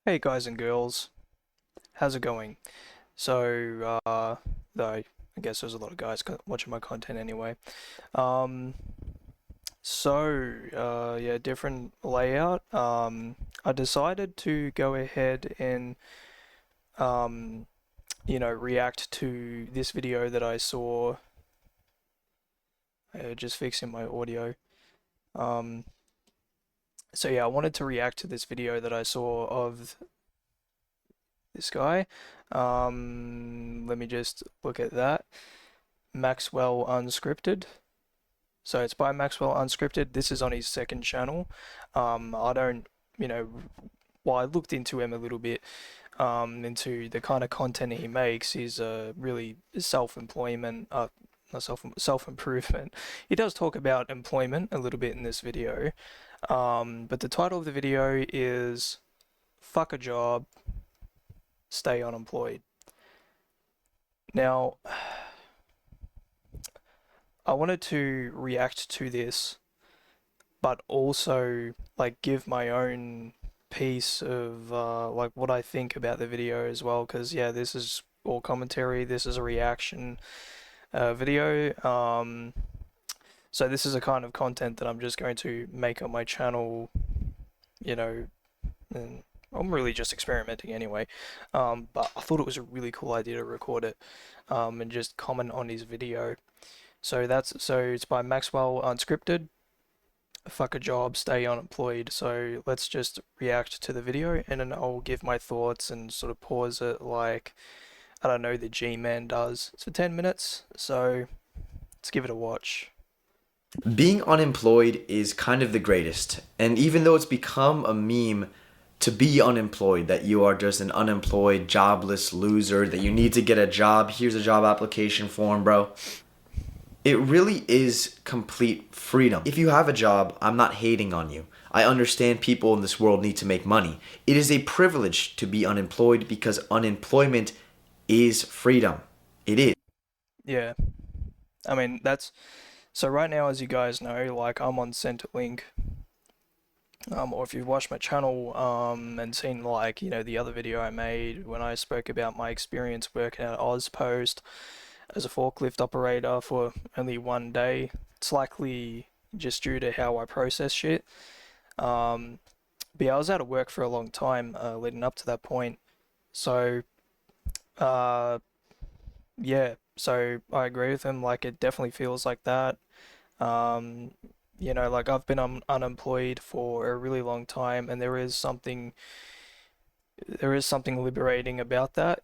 Hey guys and girls, how's it going? Though I guess there's a lot of guys watching my content anyway. Um, yeah, different layout. I decided to go ahead and um, react to this video that I saw. Just fixing my audio. Um, so yeah, I wanted to react to this video that I saw of this guy. Let me just look at that. Maxwell Unscripted. So it's by Maxwell Unscripted. This is on his second channel. I don't, you know, well, I looked into him a little bit, into the kind of content he makes. He's really self-employment, not self-improvement. He does talk about employment a little bit in this video. But the title of the video is "Fuck a Job, Stay Unemployed." Now, I wanted to react to this, but also like give my own piece of like what I think about the video as well. Because yeah, this is all commentary. This is a reaction video. So this is a kind of content that I'm just going to make on my channel. You know, and I'm really just experimenting anyway. But I thought it was a really cool idea to record it, and just comment on his video. So it's by Maxwell Unscripted. Fuck a job, stay unemployed. So let's just react to the video and then I'll give my thoughts and sort of pause it like, I don't know, the G-Man does. It's for 10 minutes, so let's give it a watch. Being unemployed is kind of the greatest. And even though it's become a meme to be unemployed, that you are just an unemployed, jobless loser, that you need to get a job, here's a job application form, bro. It really is complete freedom. If you have a job, I'm not hating on you. I understand people in this world need to make money. It is a privilege to be unemployed because unemployment is freedom. It is. Yeah, I mean, so right now, as you guys know, like I'm on Centrelink, or if you've watched my channel, and seen like, the other video I made when I spoke about my experience working at Ozpost as a forklift operator for only one day. It's likely just due to how I process shit. But yeah, I was out of work for a long time leading up to that point. So, uh, yeah, so I agree with him. Like, it definitely feels like that. Um, like I've been unemployed for a really long time, and there is something liberating about that.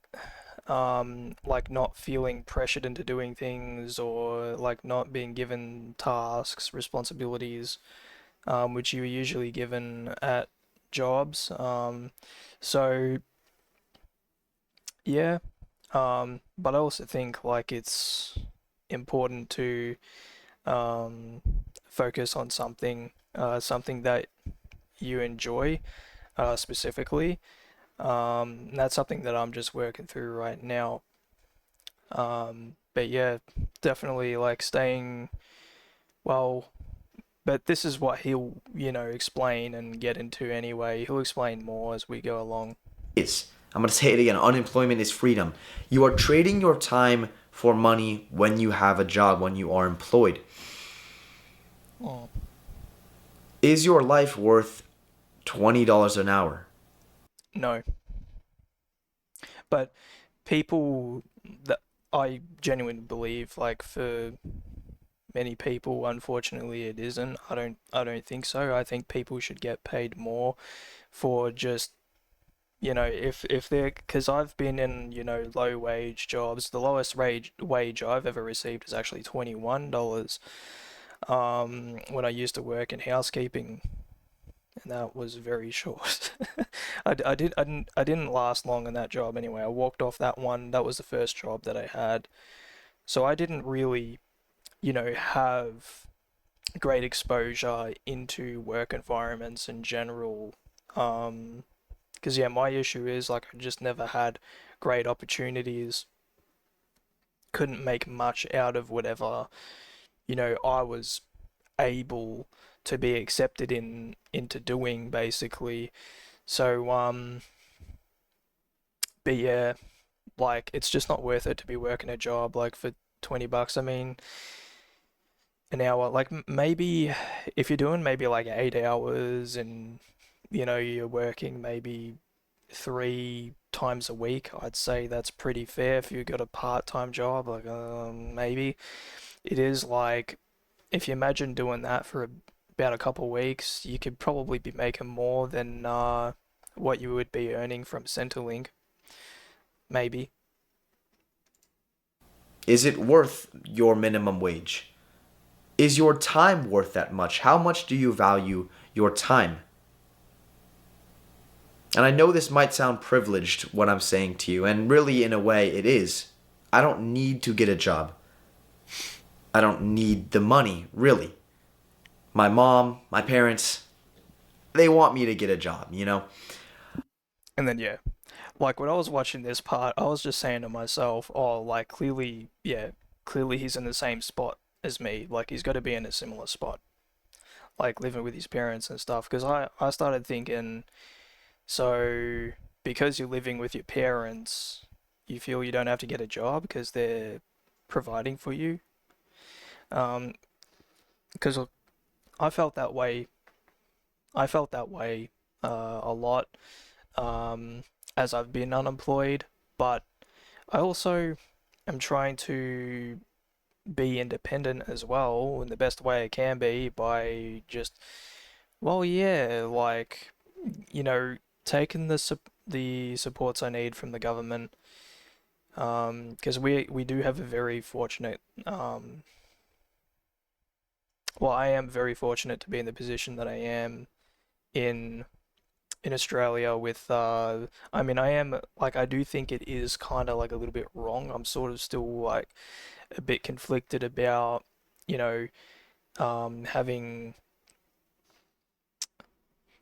Like not feeling pressured into doing things or like not being given tasks, responsibilities, which you are usually given at jobs. So yeah, but I also think like it's important to um, focus on something that you enjoy specifically. That's something that I'm just working through right now. But yeah, definitely like staying well. But this is what he'll, explain and get into anyway. He'll explain more as we go along. Is. I'm going to say it again. Unemployment is freedom. You are trading your time for money when you have a job, when you are employed. Oh, Is your life worth $20 an hour? no, but people that I genuinely believe, like for many people, unfortunately, it isn't. I don't think so. I think people should get paid more for just, if they're, because I've been in, low wage jobs. The lowest wage I've ever received is actually $21. When I used to work in housekeeping, and that was very short. I didn't last long in that job anyway. I walked off that one. That was the first job that I had. So I didn't really, have great exposure into work environments in general. Because yeah, my issue is like I just never had great opportunities. Couldn't make much out of whatever, I was able to be accepted into doing basically. So But yeah, like it's just not worth it to be working a job like for $20. I mean, an hour. Like maybe if you're doing maybe like 8 hours and you're working maybe 3 times a week, I'd say that's pretty fair if you've got a part-time job. Like maybe it is like if you imagine doing that for about a couple of weeks, you could probably be making more than what you would be earning from Centrelink, maybe. Is it worth your minimum wage? Is your time worth that much? How much do you value your time? And I know this might sound privileged what I'm saying to you, and really, in a way, it is. I don't need to get a job. I don't need the money, really. My mom, my parents, they want me to get a job, you know? And then yeah, like when I was watching this part, I was just saying to myself, oh, like clearly, yeah, clearly he's in the same spot as me. Like he's got to be in a similar spot, like living with his parents and stuff. Because I started thinking, so because you're living with your parents, you feel you don't have to get a job because they're providing for you. Um, because I felt that way. I felt that way a lot um, as I've been unemployed, but I also am trying to be independent as well in the best way I can be by just, well, yeah, like, you know, taking the supports I need from the government. Because we do have a very fortunate, well, I am very fortunate to be in the position that I am in in Australia with I mean I am like I do think it is kind of like a little bit wrong. I'm sort of still like a bit conflicted about, you know, having,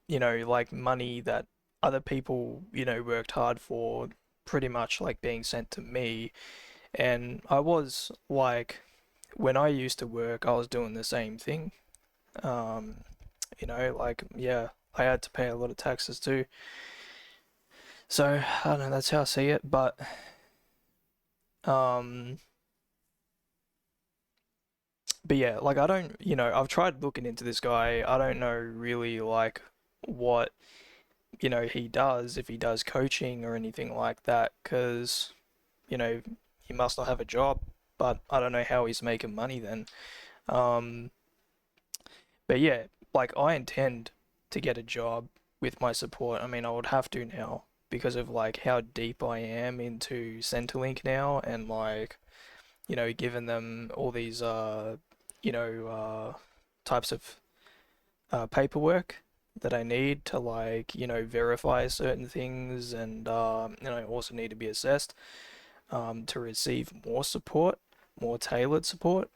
like money that other people, worked hard for pretty much like being sent to me. And I was like, when I used to work, I was doing the same thing. Um, like, yeah, I had to pay a lot of taxes too. So, I don't know, that's how I see it. Um, but yeah, like, I don't, I've tried looking into this guy. I don't know really like what he does, if he does coaching or anything like that, because he must not have a job, but I don't know how he's making money then. Um, but yeah, like I intend to get a job with my support. I mean, I would have to now because of like how deep I am into Centrelink now, and like giving them all these you know types of paperwork that I need to like verify certain things, and also need to be assessed to receive more support, more tailored support.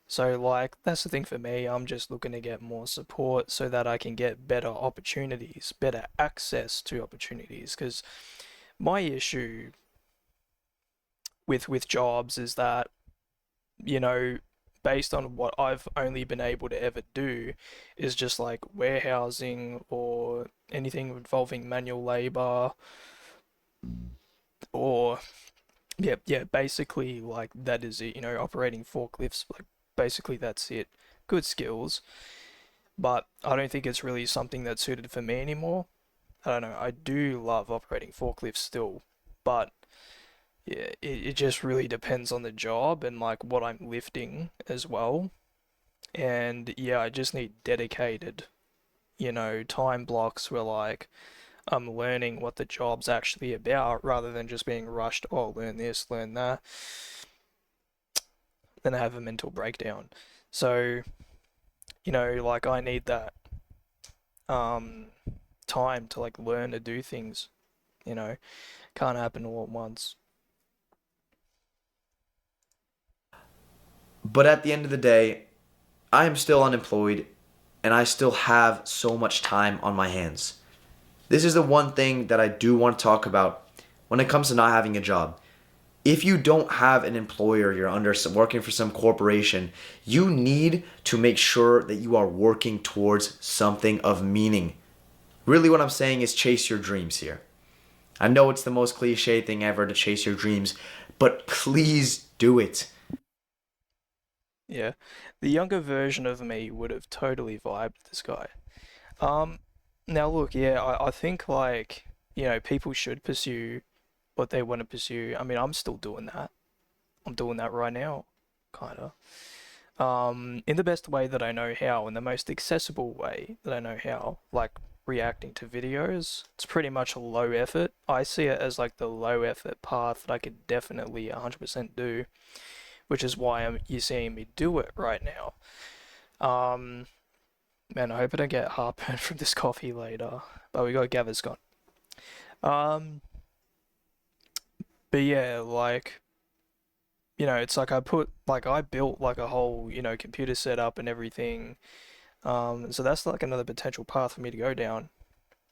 So like that's the thing for me. I'm just looking to get more support so that I can get better opportunities, better access to opportunities. Because my issue with jobs is that you know, based on what I've only been able to ever do, is just like warehousing or anything involving manual labor or yeah, basically like that is it, operating forklifts, like basically that's it. Good skills, but I don't think it's really something that's suited for me anymore. I don't know, I do love operating forklifts still, but yeah, it just really depends on the job and like what I'm lifting as well. And yeah, I just need dedicated, time blocks where like I'm learning what the job's actually about rather than just being rushed, oh, learn this, learn that, then I have a mental breakdown. So, like I need that um time to like learn to do things, you know. Can't happen all at once. But at the end of the day, I am still unemployed and I still have so much time on my hands. This is the one thing that I do want to talk about when it comes to not having a job. If you don't have an employer, you're working for some corporation, you need to make sure that you are working towards something of meaning. Really, what I'm saying is chase your dreams here. I know it's the most cliche thing ever to chase your dreams, but please do it. Yeah. The younger version of me would have totally vibed this guy. Um, Now look, yeah, I think like, people should pursue what they want to pursue. I mean, I'm still doing that. I'm doing that right now, kinda. In the best way that I know how, in the most accessible way that I know how, like reacting to videos. It's pretty much a low effort. I see it as like the low effort path that I could definitely 100% do, which is why you're seeing me do it right now. Um, Man, I hope I don't get heartburn from this coffee later. But we got Gavin Scott. Um, but yeah, like, it's like I built like a whole, computer setup and everything. So that's like another potential path for me to go down.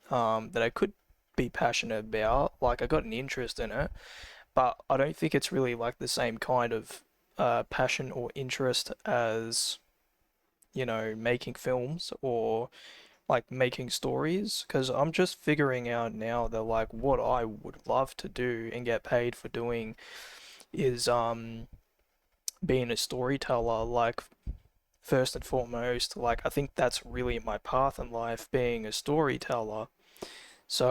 That I could be passionate about. Like I got an interest in it, but I don't think it's really like the same kind of passion or interest as, making films or like making stories, because I'm just figuring out now that like what I would love to do and get paid for doing is being a storyteller, like first and foremost. Like I think that's really my path in life, being a storyteller. So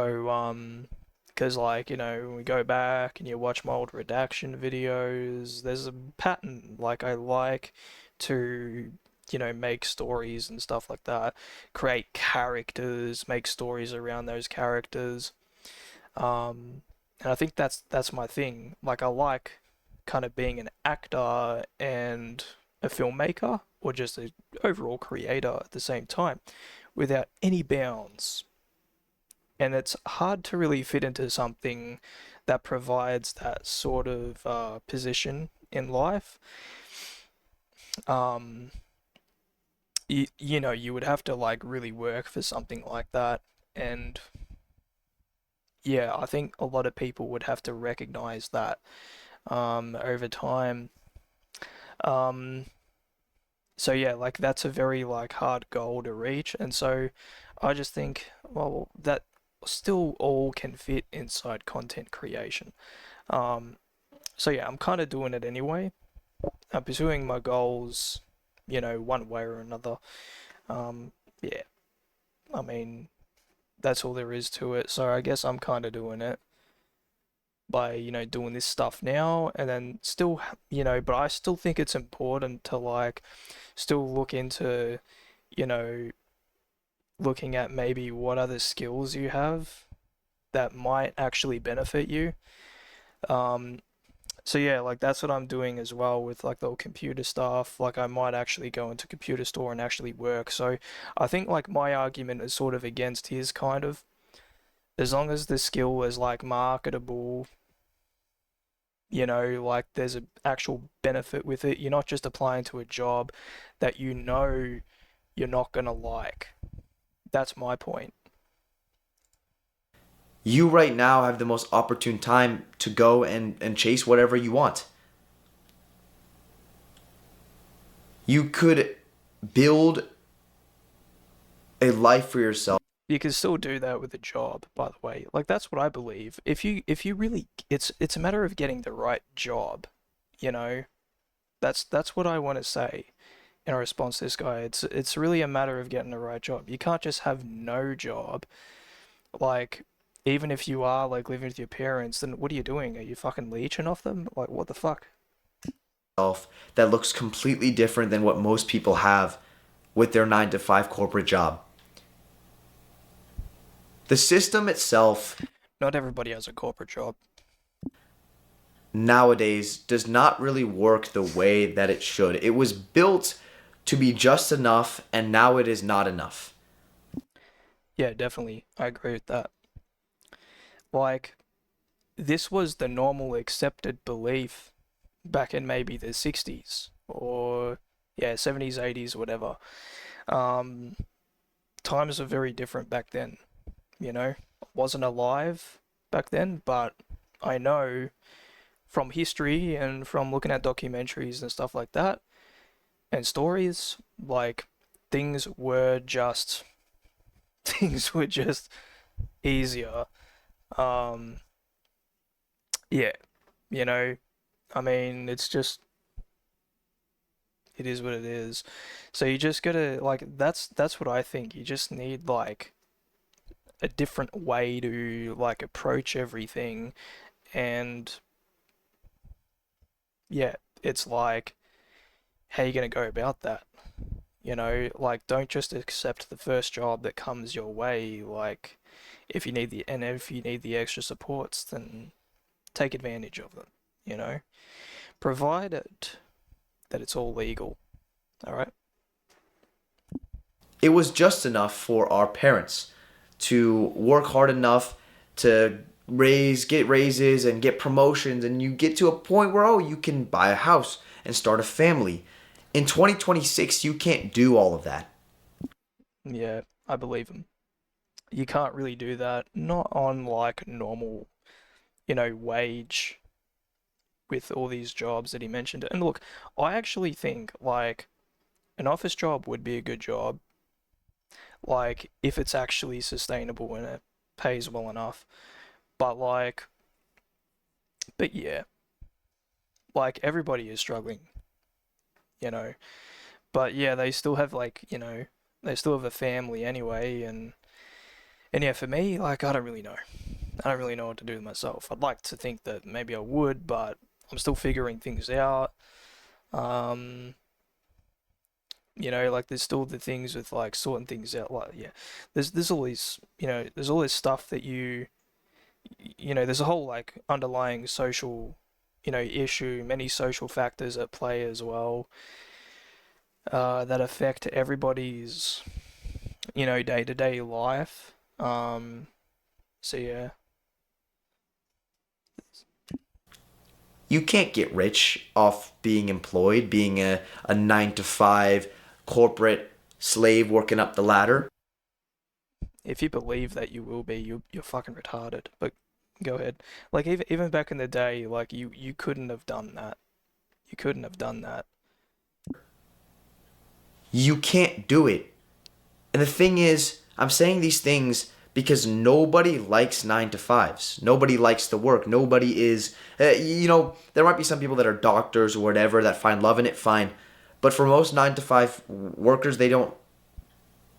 because like, when we go back and you watch my old redaction videos, there's a pattern. Like I like to, make stories and stuff like that, create characters, make stories around those characters. And I think that's my thing. Like I like kind of being an actor and a filmmaker, or just an overall creator at the same time, without any bounds. And it's hard to really fit into something that provides that sort of position in life. Um, you would have to like really work for something like that. And yeah, I think a lot of people would have to recognize that over time. Um, so yeah, like that's a very like hard goal to reach. And so I just think, well, that still all can fit inside content creation. Um, so yeah, I'm kind of doing it anyway. I'm pursuing my goals, one way or another. Um, yeah, I mean, that's all there is to it. So I guess I'm kind of doing it by, doing this stuff now, and then still, but I still think it's important to like still look into, you know, looking at maybe what other skills you have that might actually benefit you. Um, So yeah, like that's what I'm doing as well with like the computer stuff. Like I might actually go into computer store and actually work. So I think like my argument is sort of against his kind of. As long as the skill is like marketable, like there's an actual benefit with it. You're not just applying to a job that you're not gonna like. That's my point. You right now have the most opportune time to go and chase whatever you want. You could build a life for yourself. You can still do that with a job, by the way. Like that's what I believe. If you really, it's a matter of getting the right job, you know. That's what I want to say in response to this guy. It's really a matter of getting the right job. You can't just have no job. Like even if you are like living with your parents, then what are you doing? Are you fucking leeching off them? Like what the fuck? That looks completely different than what most people have with their 9 to 5 corporate job. The system itself Not everybody has a corporate job. nowadays does not really work the way that it should. It was built to be just enough, and now it is not enough. Yeah, definitely. I agree with that. Like this was the normal accepted belief back in maybe the 60s or yeah, 70s, 80s, whatever. Um, Times were very different back then, you know. I wasn't alive back then, but I know from history and from looking at documentaries and stuff like that and stories, like things were just things were just easier. yeah, you know, I mean, it's just it is what it is. So you just gotta like that's what I think. You just need like a different way to like approach everything and yeah, it's like how you gonna go about that? Like don't just accept the first job that comes your way. Like if you need the extra supports, then take advantage of them, you know? Provided that it's all legal. All right? It was just enough for our parents to work hard enough to get raises and get promotions, and you get to a point where, oh, you can buy a house and start a family. In 2026, you can't do all of that. Yeah, I believe him. You can't really do that. Not on like normal, wage with all these jobs that he mentioned. And look, I actually think like an office job would be a good job, like if it's actually sustainable and it pays well enough. But like, but yeah, like everybody is struggling, you know. But yeah, they still have like, they still have a family anyway, and yeah, for me, like I don't really know. I don't really know what to do with myself. I'd like to think that maybe I would, but I'm still figuring things out. Um, like there's still the things with like sorting things out. Like yeah, there's all these, there's all this stuff that there's a whole like underlying social, issue, many social factors at play as well, that affect everybody's, day-to-day life. So yeah, You can't get rich off being employed, being a 9 to 5 corporate slave working up the ladder. if you believe that you will be, you're fucking retarded. But go ahead. Like even back in the day, like you couldn't have done that. You couldn't have done that. You can't do it. And the thing is, I'm saying these things because nobody likes 9 to 5s. Nobody likes the work. Nobody is, there might be some people that are doctors or whatever that find love in it, fine. But for most 9 to 5 workers, they don't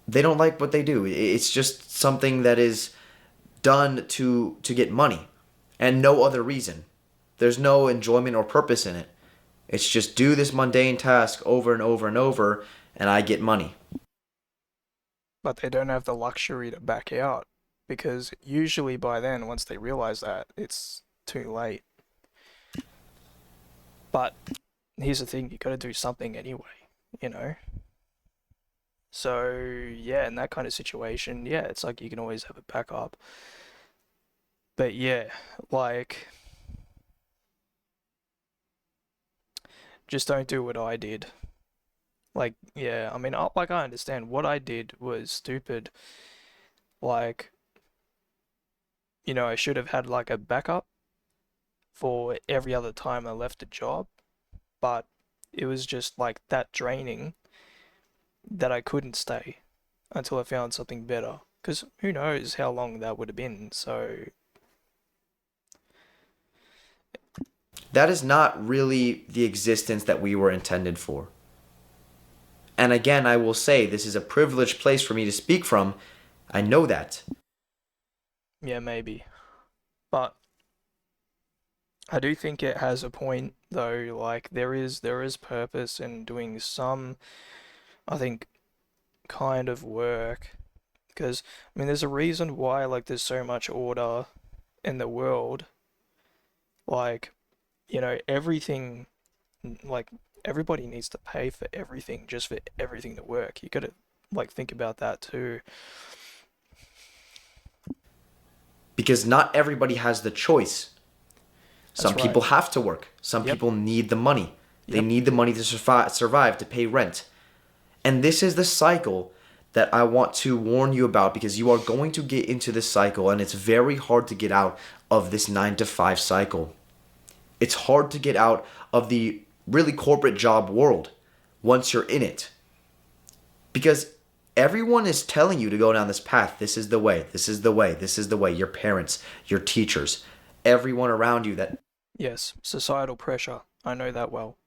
like what they do. It's just something that is done to get money and no other reason. There's no enjoyment or purpose in it. It's just do this mundane task over and over and over and I get money. But they don't have the luxury to back out because usually by then, once they realize that, it's too late. But here's the thing, you got to do something anyway, you know? So, yeah, in that kind of situation, yeah, it's like you can always have a backup. But yeah, like, just don't do what I did. Like, yeah, I mean, I understand what I did was stupid. Like, I should have had like a backup for every other time I left a job, but it was just like that draining that I couldn't stay until I found something better. Because who knows how long that would have been. So, That is not really the existence that we were intended for. And again, I will say this is a privileged place for me to speak from. I know that. yeah, maybe. But I do think it has a point though, like there is purpose in doing some, I think, kind of work. Because I mean there's a reason why like there's so much order in the world. Like, everything like everybody needs to pay for everything just for everything to work. You gotta like think about that too. Because not everybody has the choice. That's Some right. people have to work. Some Yep. people need the money. They Yep. need the money to survive, to pay rent. And this is the cycle that I want to warn you about because you are going to get into this cycle and it's very hard to get out of this 9 to 5 cycle. It's hard to get out of the really corporate job world once you're in it. Because everyone is telling you to go down this path. This is the way. This is the way. This is the way. Your parents, your teachers. everyone around you that Yes, societal pressure. I know that well.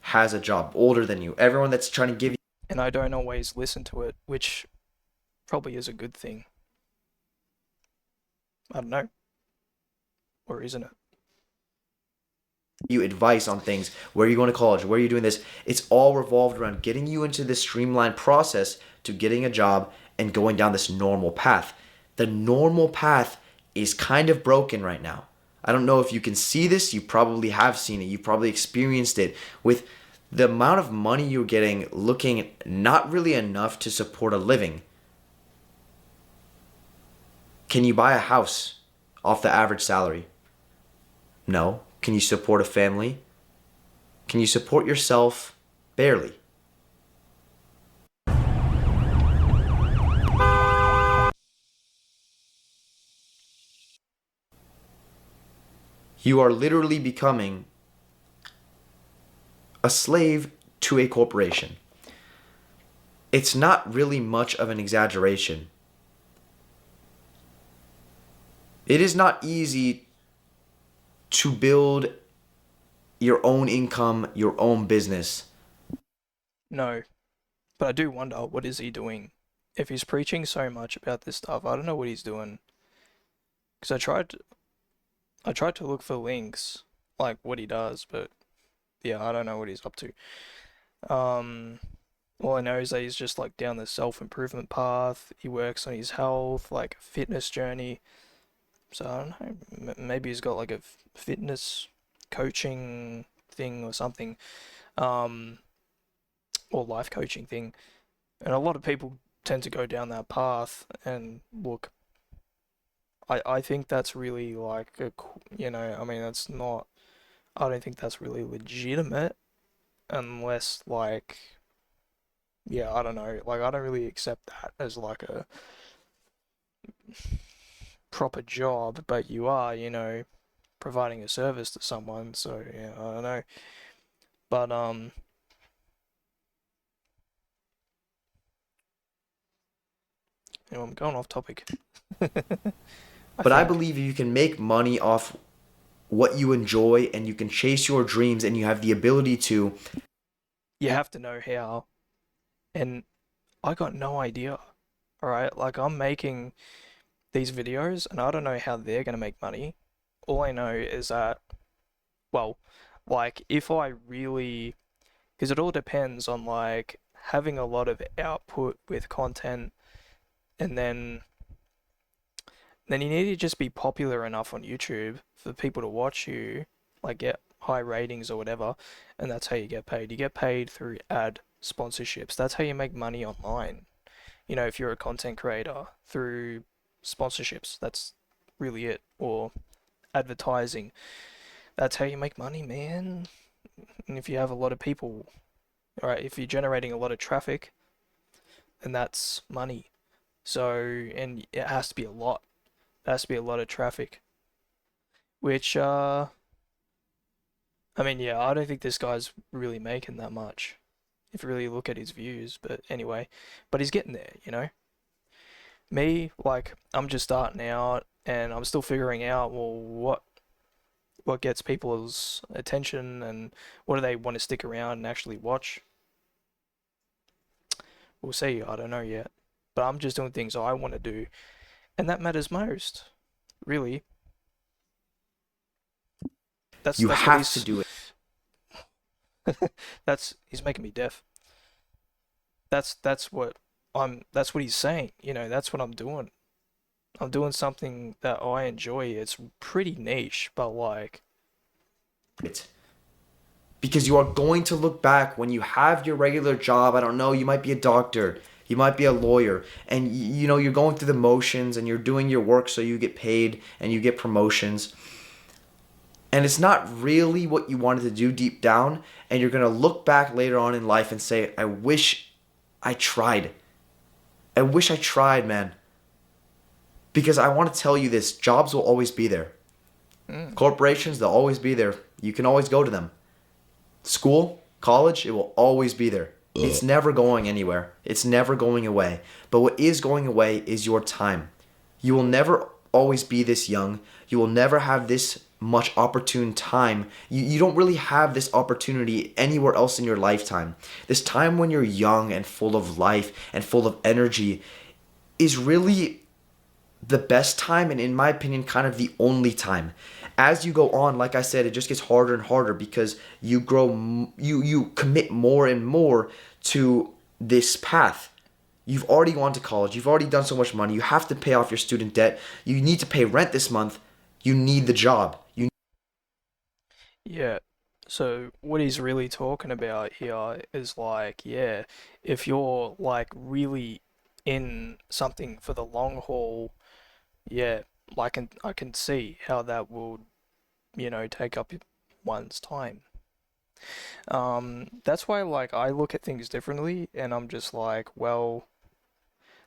has a job, older than you, everyone that's trying to give you. And I don't always listen to it, which probably is a good thing. I don't know. Or isn't it? You advice on things, where are you going to college, where are you doing this. It's all revolved around getting you into this streamlined process to getting a job and going down this normal path. The normal path is kind of broken right now. I don't know if you can see this. You probably have seen it. You've probably experienced it with the amount of money you're getting looking not really enough to support a living. Can you buy a house off the average salary? No. Can you support a family? Can you support yourself? Barely. You are literally becoming a slave to a corporation. It's not really much of an exaggeration. It is not easy to build your own income, your own business. No. But I do wonder, what is he doing? If he's preaching so much about this stuff, I don't know what he's doing. Because I tried to look for links, like what he does, but yeah, I don't know what he's up to. Um, all I know is that he's just like down the self-improvement path. He works on his health, like a fitness journey. So I don't know, maybe he's got like a fitness coaching thing or something, um, or life coaching thing. And a lot of people tend to go down that path. And look, I think that's really like I mean, that's not. I don't think that's really legitimate unless like, yeah, I don't know. Like, I don't really accept that as like a proper job, but you are, providing a service to someone. So yeah, I don't know. But I'm going off topic. I But I think believe you can make money off what you enjoy and you can chase your dreams and you have the ability to. you have to know how, and I got no idea. All right, like I'm making these videos, and I don't know how they're gonna make money. All I know is that, well, like if I really, because it all depends on like having a lot of output with content, and then you need to just be popular enough on YouTube for people to watch you, like get high ratings or whatever, and that's how you get paid. You get paid through ad sponsorships. That's how you make money online. If you're a content creator, through sponsorships. That's really it. Or advertising. That's how you make money, man. And if you have a lot of people, all right, if you're generating a lot of traffic, then that's money. So, and it has to be a lot. It has to be a lot of traffic. Which, I mean, yeah, I don't think this guy's really making that much. If you really look at his views, but anyway, but he's getting there. Me, like, I'm just starting out and I'm still figuring out, well, what gets people's attention and what do they want to stick around and actually watch. We'll see, I don't know yet. But I'm just doing things I want to do, and that matters most, really. That's You that's what have to he's do it. that's he's making me deaf. That's what he's saying, that's what I'm doing. I'm doing something that I enjoy. It's pretty niche, but like, Because you are going to look back when you have your regular job. I don't know, you might be a doctor, you might be a lawyer, and you're going through the motions and you're doing your work so you get paid and you get promotions. And it's not really what you wanted to do deep down, and you're going to look back later on in life and say, I wish I tried. I wish I tried, man. Because I want to tell you this, jobs will always be there. mm, Corporations, they'll always be there. You can always go to them. School, college, it will always be there. It's never going anywhere. It's never going away. But what is going away is your time. You will never always be this young. You will never have this much opportune time. You don't really have this opportunity anywhere else in your lifetime. This time when you're young and full of life and full of energy is really the best time, and in my opinion kind of the only time. As you go on, like I said, it just gets harder and harder because you grow, you commit more and more to this path. You've already gone to college, you've already done so much money, you have to pay off your student debt, you need to pay rent this month, you need the job. You Yeah. So what he's really talking about here is like, yeah, if you're like really in something for the long haul, yeah, I can see how that will, take up one's time. That's why like I look at things differently and I'm just like, well,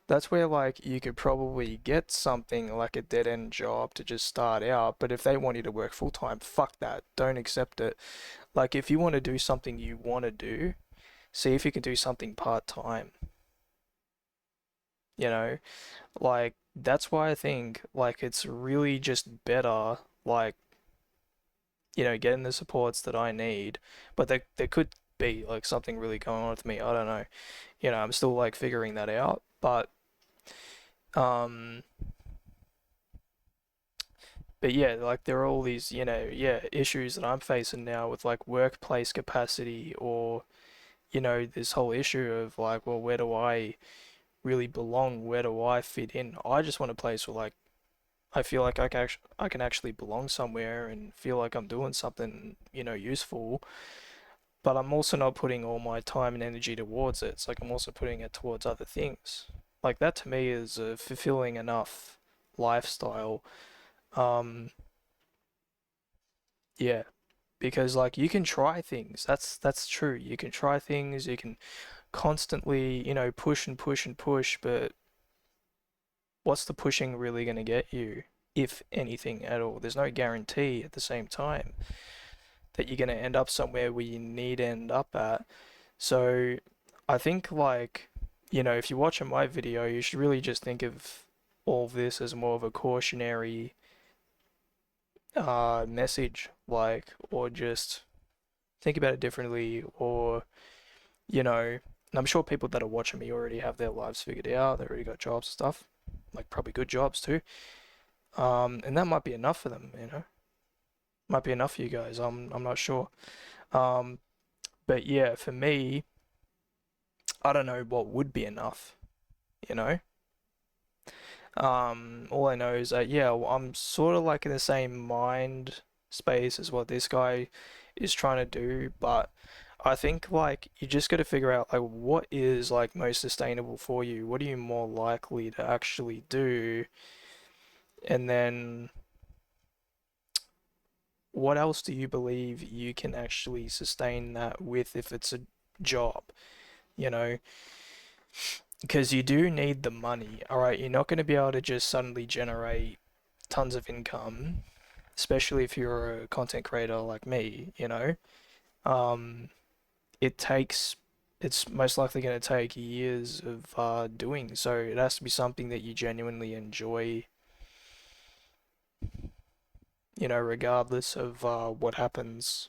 that's where like you could probably get something like a dead end job to just start out, but if they want you to work full time, fuck that. Don't accept it. Like if you want to do something you want to do, see if you can do something part time, you know? Like that's why I think like it's really just better like, getting the supports that I need, but there could be like something really going on with me. I don't know. I'm still like figuring that out, um but yeah, like there are all these, yeah, issues that I'm facing now with like workplace capacity or, this whole issue of like, well, where do I really belong? Where do I fit in? I just want a place where like I feel like I can actually belong somewhere and feel like I'm doing something, useful, but I'm also not putting all my time and energy towards it. It's like I'm also putting it towards other things. Like that to me is a fulfilling enough lifestyle. Um, yeah, because like you can try things. That's true. You can try things. You can constantly, push and push and push, but what's the pushing really going to get you, if anything at all? There's no guarantee at the same time that you're going to end up somewhere where you need to end up at. So I think like, if you're watching my video, you should really just think of all of this as more of a cautionary message, like, or just think about it differently, or, and I'm sure people that are watching me already have their lives figured out, they already got jobs and stuff, like probably good jobs too. And that might be enough for them, might be enough for you guys. I'm not sure. Um, but yeah, for me, I don't know what would be enough, you know? All I know is that, yeah, I'm sort of like in the same mind space as what this guy is trying to do, but I think like you just got to figure out like what is like most sustainable for you. What are you more likely to actually do? And then what else do you believe you can actually sustain that with if it's a job, you know? Because you do need the money, all right? You're not going to be able to just suddenly generate tons of income, especially if you're a content creator like me, Um, it takes, it's most likely going to take years of doing. So it has to be something that you genuinely enjoy, regardless of what happens.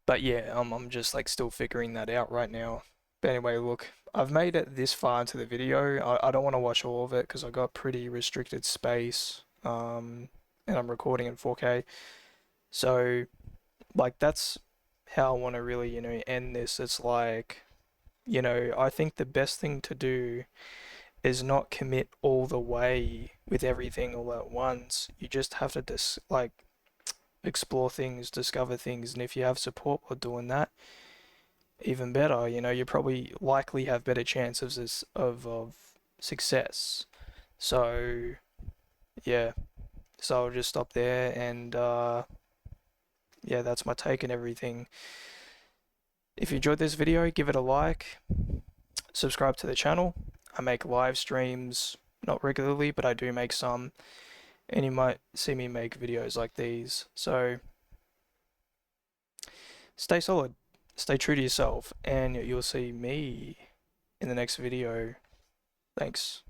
But yeah, I'm just like still figuring that out right now. But anyway, look, I've made it this far into the video. I don't want to watch all of it because I got pretty restricted space. And I'm recording in 4K. So like that's how I want to really, end this. It's like, I think the best thing to do is not commit all the way with everything all at once. You just have to just like explore things, discover things, and if you have support while doing that, even better. You probably likely have better chances of success. So yeah, so I'll just stop there and yeah, that's my take and everything. If you enjoyed this video, give it a like, subscribe to the channel. I make live streams, not regularly, but I do make some, and you might see me make videos like these. So stay solid, stay true to yourself, and you'll see me in the next video. Thanks.